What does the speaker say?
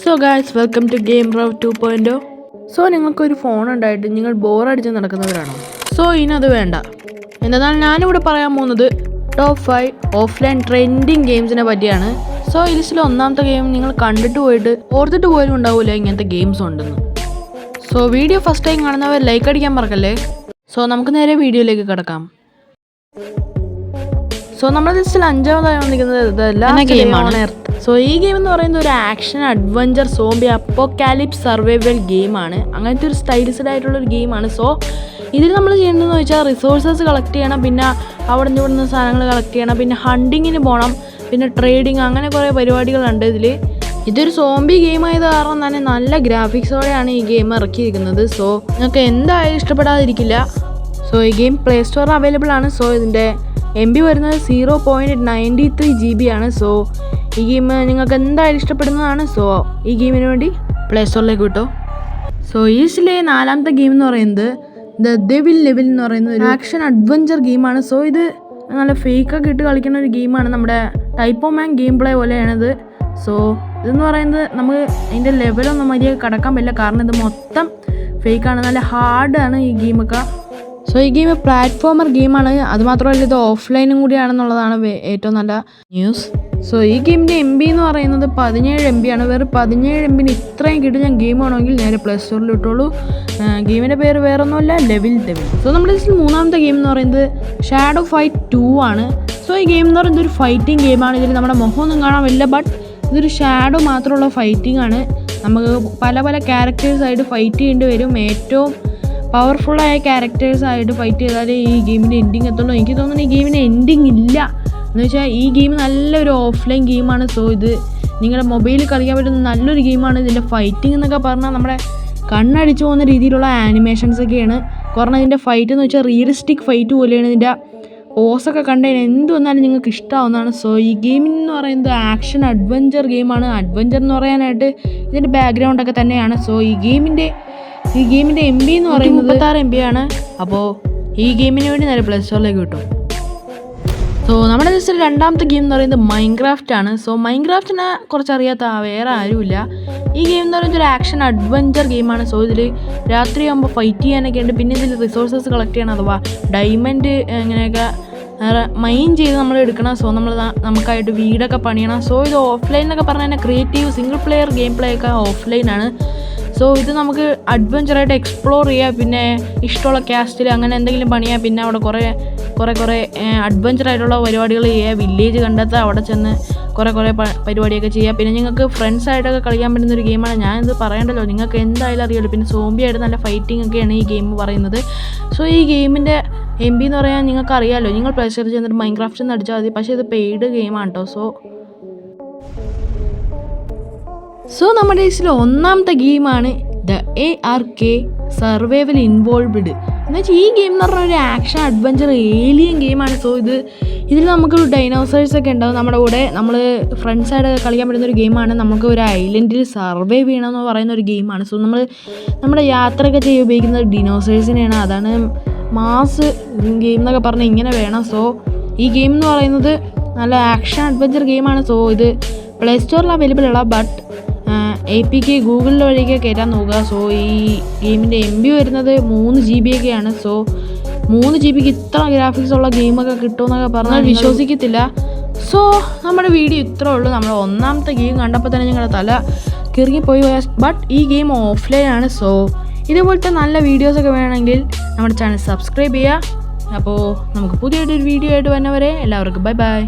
So guys, welcome to game rev 2.0. So നിങ്ങൾക്കൊരു phone ഉണ്ടായിട്ട് നിങ്ങൾ ബോറടിച്ച് നടക്കുന്നവരാണോ? സോ ഇനത് വേണ്ട. എന്നാൽ ഞാനിവിടെ പറയാൻ പോകുന്നത് ടോപ്പ് 5 ഓഫ്ലൈൻ ട്രെൻഡിങ് ഗെയിംസിനെ പറ്റിയാണ്. സോ ഈ ലിസ്റ്റിൽ ഒന്നാമത്തെ ഗെയിം നിങ്ങൾ കണ്ടിട്ട് പോയിട്ട് ഓർത്തിട്ട് പോലും ഉണ്ടാവില്ല ഇങ്ങനത്തെ ഗെയിംസ് ഉണ്ടെന്ന്. സോ വീഡിയോ ഫസ്റ്റ് ടൈം കാണുന്നവർ ലൈക്ക് അടിക്കാൻ മറക്കല്ലേ. സോ നമുക്ക് നേരെ വീഡിയോയിലേക്ക് കിടക്കാം. സോ നമ്മുടെ ലിസ്റ്റിൽ അഞ്ചാമതായി വന്നിരിക്കുന്നത് ഗെയിമാണ്. സോ ഈ ഗെയിം എന്ന് പറയുന്നത് ഒരു action adventure zombie apocalypse survival ഗെയിമാണ്. അങ്ങനത്തെ ഒരു സ്റ്റൈലിസ്ഡ് ആയിട്ടുള്ളൊരു ഗെയിമാണ്. സോ ഇതിൽ നമ്മൾ ചെയ്യേണ്ടതെന്ന് വെച്ചാൽ റിസോഴ്സസ് കളക്ട് ചെയ്യണം, പിന്നെ അവിടെ നിന്ന് ഇവിടുന്ന് സാധനങ്ങൾ കളക്ട് ചെയ്യണം, പിന്നെ ഹണ്ടിങ്ങിന് പോകണം, പിന്നെ ട്രേഡിങ്, അങ്ങനെ കുറേ പരിപാടികളുണ്ട് ഇതിൽ. ഇതൊരു സോംബി ഗെയിം ആയത് കാരണം തന്നെ നല്ല ഗ്രാഫിക്സോടെയാണ് ഈ ഗെയിം ഇറക്കിയിരിക്കുന്നത്. സോ നിങ്ങൾക്ക് എന്തായാലും ഇഷ്ടപ്പെടാതിരിക്കില്ല. സോ ഈ ഗെയിം പ്ലേ സ്റ്റോറിൽ അവൈലബിൾ ആണ്. സോ ഇതിൻ്റെ MB വരുന്നത് 0.93 GB ആണ്. സോ ഈ ഗെയിം നിങ്ങൾക്ക് എന്തായാലും ഇഷ്ടപ്പെടുന്നതാണ്. സോ ഈ ഗെയിമിന് വേണ്ടി പ്ലേ സ്റ്റോറിലേക്ക് വിട്ടോ. സോ ഈ ലിസ്റ്റിലെ നാലാമത്തെ ഗെയിം എന്ന് പറയുന്നത് ദ ഡെവിൽ ലെവൽ എന്ന് പറയുന്നത് ഒരു ആക്ഷൻ അഡ്വഞ്ചർ ഗെയിമാണ്. സോ ഇത് നല്ല ഫേക്കൊക്കെ ഇട്ട് കളിക്കുന്ന ഒരു ഗെയിമാണ്. നമ്മുടെ ടൈപ്പ് മാൻ ഗെയിം പ്ലേ പോലെയാണിത്. സോ ഇതെന്ന് പറയുന്നത് നമുക്ക് അതിൻ്റെ ലെവലൊന്നും മര്യാദ കടക്കാൻ പറ്റില്ല, കാരണം ഇത് മൊത്തം ഫേക്കാണ്. നല്ല ഹാർഡാണ് ഈ ഗെയിമൊക്കെ. സോ ഈ ഗെയിം പ്ലാറ്റ്ഫോമർ ഗെയിമാണ്. അതുമാത്രമല്ല ഇത് ഓഫ്ലൈനും കൂടിയാണെന്നുള്ളതാണ് ഏറ്റവും നല്ല ന്യൂസ്. സോ ഈ ഗെയിമിൻ്റെ MB എന്ന് പറയുന്നത് 17 MB ആണ്. വെറും 17 MB ഇത്രയും കിട്ടുന്ന ഗെയിം ആണെങ്കിൽ നേരെ പ്ലേ സ്റ്റോറിൽ ഇട്ടോളൂ. ഗെയിമിൻ്റെ പേര് വേറൊന്നുമല്ല, ലെവൽ. സോ നമ്മുടെ ലിസ്റ്റിൽ മൂന്നാമത്തെ ഗെയിം എന്ന് പറയുന്നത് ഷാഡോ ഫൈറ്റ് 2 ആണ്. സോ ഈ ഗെയിം എന്ന് പറയുന്നത് ഒരു ഫൈറ്റിംഗ് ഗെയിമാണ്. ഇതിൽ നമ്മുടെ മുഖമൊന്നും കാണാൻ പറ്റില്ല, ബട്ട് ഇതൊരു ഷാഡോ മാത്രമുള്ള ഫൈറ്റിംഗ് ആണ്. നമുക്ക് പല പല ക്യാരക്ടേഴ്സായിട്ട് ഫൈറ്റ് ചെയ്യേണ്ടി വരും. ഏറ്റവും പവർഫുള്ളായ ക്യാരക്ടേഴ്സായിട്ട് ഫൈറ്റ് ചെയ്താലേ ഈ ഗെയിമിൻ്റെ എൻഡിങ് എത്തുള്ളൂ. എനിക്ക് തോന്നുന്നു ഈ ഗെയിമിന് എൻഡിങ് ഇല്ല എന്ന് വെച്ചാൽ ഈ ഗെയിം നല്ലൊരു ഓഫ്ലൈൻ ഗെയിമാണ്. സോ ഇത് നിങ്ങളുടെ മൊബൈലിൽ കളിക്കാൻ പറ്റുന്ന നല്ലൊരു ഗെയിമാണ്. ഇതിൻ്റെ ഫൈറ്റിംഗ് എന്നൊക്കെ പറഞ്ഞാൽ നമ്മുടെ കണ്ണടിച്ചു പോകുന്ന രീതിയിലുള്ള ആനിമേഷൻസ് ഒക്കെയാണ്. കാരണം ഇതിൻ്റെ ഫൈറ്റ് എന്ന് വെച്ചാൽ റിയലിസ്റ്റിക് ഫൈറ്റ് പോലെയാണ്. ഇതിൻ്റെ പോസൊക്കെ കണ്ടതിന് എന്ത് വന്നാലും നിങ്ങൾക്ക് ഇഷ്ടമാവുന്നതാണ്. സോ ഈ ഗെയിമെന്ന് പറയുന്നത് ആക്ഷൻ അഡ്വഞ്ചർ ഗെയിമാണ്. അഡ്വഞ്ചർ എന്ന് പറയാനായിട്ട് ഇതിൻ്റെ ബാക്ക്ഗ്രൗണ്ടൊക്കെ തന്നെയാണ്. സോ ഈ ഗെയിമിൻ്റെ MB എന്ന് പറയുന്നത് 36 MB ആണ്. അപ്പോൾ ഈ ഗെയിമിന് വേണ്ടി നേരെ പ്ലേ സ്റ്റോറിലേക്ക് കിട്ടും. സോ നമ്മുടെ ലിസ്റ്റിൽ രണ്ടാമത്തെ ഗെയിം എന്ന് പറയുന്നത് മൈൻക്രാഫ്റ്റ് ആണ്. സോ മൈൻക്രാഫ്റ്റിനെ കുറിച്ച് അറിയാത്ത വേറെ ആരുമില്ല. ഈ ഗെയിം എന്ന് പറയുന്നത് ഒരു ആക്ഷൻ അഡ്വഞ്ചർ ഗെയിമാണ്. സോ ഇതിൽ രാത്രിയാകുമ്പോൾ ഫൈറ്റ് ചെയ്യാനൊക്കെ ഉണ്ട്. പിന്നെ ഇതിൽ റിസോഴ്സസ് കളക്ട് ചെയ്യണം, അഥവാ ഡയമണ്ട് ഇങ്ങനെയൊക്കെ മൈൻ ചെയ്ത് നമ്മൾ എടുക്കണം. സോ നമുക്കായിട്ട് വീടൊക്കെ പണിയണം. സോ ഇത് ഓഫ്ലൈൻ എന്നൊക്കെ പറഞ്ഞാൽ തന്നെ creative single player game play ഒക്കെ ഓഫ്ലൈനാണ്. സോ ഇത് നമുക്ക് അഡ്വഞ്ചറായിട്ട് എക്സ്പ്ലോർ ചെയ്യുക, പിന്നെ ഇഷ്ടമുള്ള കാസ്റ്റിൽ അങ്ങനെ എന്തെങ്കിലും പണിയുക, പിന്നെ അവിടെ കുറേ അഡ്വഞ്ചറായിട്ടുള്ള പരിപാടികൾ ചെയ്യുക, വില്ലേജ് കണ്ടെത്തുക, അവിടെ ചെന്ന് കുറേ പരിപാടിയൊക്കെ ചെയ്യുക. പിന്നെ നിങ്ങൾക്ക് ഫ്രണ്ട്സായിട്ടൊക്കെ കളിക്കാൻ പറ്റുന്നൊരു ഗെയിമാണ്. ഞാനിത് പറയണ്ടല്ലോ, നിങ്ങൾക്ക് എന്തായാലും അറിയുമല്ലോ. പിന്നെ സോംബിയായിട്ട് നല്ല ഫൈറ്റിംഗ് ഒക്കെയാണ് ഈ ഗെയിം പറയുന്നത്. സോ ഈ ഗെയിമിൻ്റെ MB എന്ന് പറയാൻ നിങ്ങൾക്ക് അറിയാമല്ലോ. നിങ്ങൾ പ്ലേ സ്റ്റോറിൽ ചെന്നിട്ട് മൈൻക്രാഫ്റ്റ് എന്ന് അടിച്ചാൽ മതി. പക്ഷേ ഇത് പെയ്ഡ് ഗെയിമാണ് കേട്ടോ. സോ നമ്മുടെ ലിസ്റ്റിൽ ഒന്നാമത്തെ ഗെയിമാണ് ദ ARK സർവൈവൽ ഇൻവോൾവ്ഡ് എന്ന് വെച്ചാൽ ഈ ഗെയിം എന്ന് പറഞ്ഞാൽ ഒരു ആക്ഷൻ അഡ്വഞ്ചർ ഏലിയൻ ഗെയിമാണ്. സോ ഇതിൽ നമുക്കൊരു ഡൈനോസേഴ്സൊക്കെ ഉണ്ടാവും നമ്മുടെ കൂടെ. നമ്മൾ ഫ്രണ്ട്സായിട്ട് കളിക്കാൻ പറ്റുന്ന ഒരു ഗെയിമാണ്. നമുക്ക് ഒരു ഐലൻഡിൽ സർവൈവ് ചെയ്യണമെന്ന് പറയുന്ന ഒരു ഗെയിമാണ്. സോ നമ്മുടെ യാത്രയൊക്കെ ചെയ്യാൻ ഉപയോഗിക്കുന്നത് ഡിനോസേഴ്സിനെയാണ്. അതാണ് മാസ് ഗെയിം എന്നൊക്കെ പറഞ്ഞാൽ ഇങ്ങനെ വേണം. സോ ഈ ഗെയിം എന്ന് പറയുന്നത് നല്ല ആക്ഷൻ അഡ്വഞ്ചർ ഗെയിമാണ്. സോ ഇത് പ്ലേ സ്റ്റോറിൽ അവൈലബിൾ അല്ല, ബട്ട് APK ഗൂഗിളിൽ വഴിയൊക്കെ കയറ്റാൻ നോക്കുക. സോ ഈ ഗെയിമിൻ്റെ MB വരുന്നത് 3 GB ഒക്കെയാണ്. സോ 3 GB ഇത്ര ഗ്രാഫിക്സ് ഉള്ള ഗെയിമൊക്കെ കിട്ടുമെന്നൊക്കെ പറഞ്ഞാൽ വിശ്വസിക്കത്തില്ല. സോ നമ്മുടെ വീഡിയോ ഇത്രേ ഉള്ളൂ. നമ്മൾ ഒന്നാമത്തെ ഗെയിം കണ്ടപ്പോൾ തന്നെ ഞങ്ങളുടെ തല കിറങ്ങിപ്പോയി. ബട്ട് ഈ ഗെയിം ഓഫ്ലൈൻ ആണ്. സോ ഇതുപോലത്തെ നല്ല വീഡിയോസൊക്കെ വേണമെങ്കിൽ നമ്മുടെ ചാനൽ സബ്സ്ക്രൈബ് ചെയ്യുക. അപ്പോൾ നമുക്ക് പുതിയൊരു വീഡിയോ ആയിട്ട് വരുന്നവരെ എല്ലാവർക്കും ബൈ.